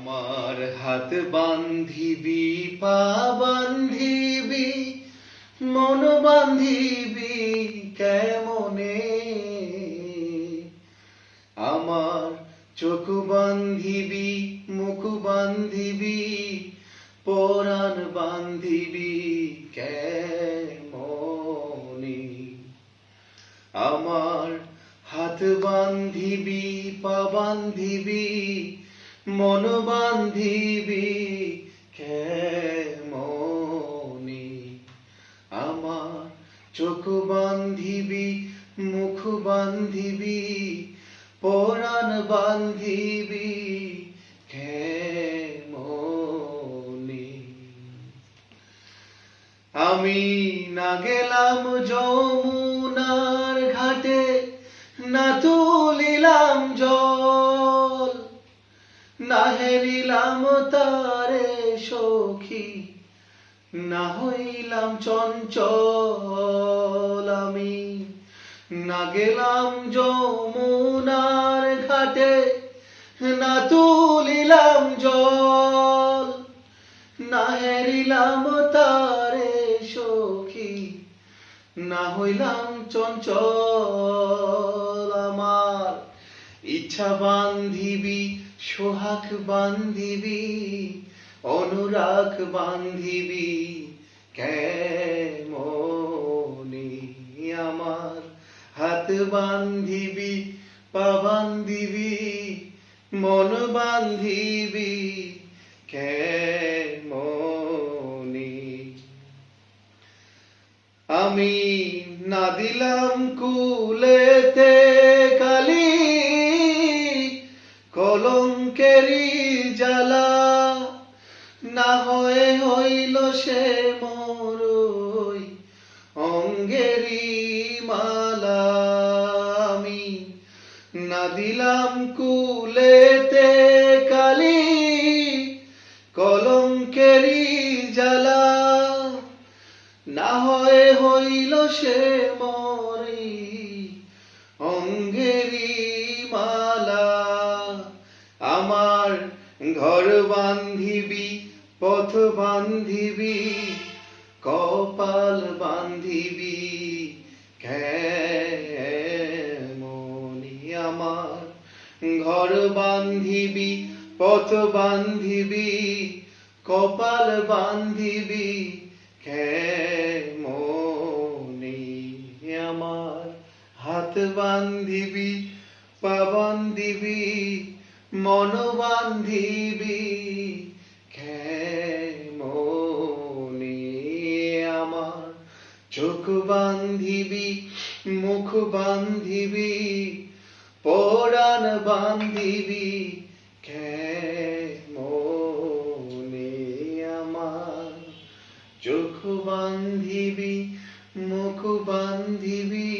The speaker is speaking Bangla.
আমার হাত বান্ধিবি, পা বান্ধিবি, মন বান্ধিবি কেমনে? আমার চোখ বান্ধিবি, মুখ বান্ধিবি, পরাণ বান্ধিবি কেমনে? আমার হাত বান্ধিবি, পা বান্ধিবি, মন বান্ধিবি কেমনে? আমার চোখ বান্ধিবি, মুখ বান্ধিবি, পরাণ বান্ধিবি কেমনে? আমি না গেলাম যমুনার ঘাটে, না তুলিলাম জল, না হেলিলাম তারে সখী, না হইলাম চঞ্চল। আমি না গেলাম যমুনার ঘাটে, না তুলিলাম জল, না হেরিলাম তারে সখী, না হইলাম চঞ্চল। আমার ইচ্ছা বান্ধিবি, সোহাগ বান্ধিবি, অনুরাগ বান্ধিবি কেমনে? আমার হাত বান্ধিবি, পা বান্ধিবি, মন বান্ধিবি কেমনে? আমি না দিলাম কুলেতে কালি, কলঙ্কেরি জ্বালা, না হয়ে হইল সে মোর অঙ্গেরি মালা। আমি না দিলাম কুলেতে কালি, কলঙ্কেরি জ্বালা, না হয়ে হইল সে মরি অঙ্গেরি মালা। আমার ঘর বান্ধিবি, পথ বান্ধিবি, কপাল বান্ধিবি কেমনে? আমার ঘর বান্ধিবি, পথ বান্ধিবি, কপাল বান্ধিবি কেমনে? আমার হাত বান্ধিবি, পা বান্ধিবি, মন বান্ধিবি কেমনে? আমার চোখ বান্ধিবি, মুখ বান্ধিবি, পরাণ বান্ধিবি কেমনে? আমার চোখ বান্ধিবি, মুখ বান্ধিবি,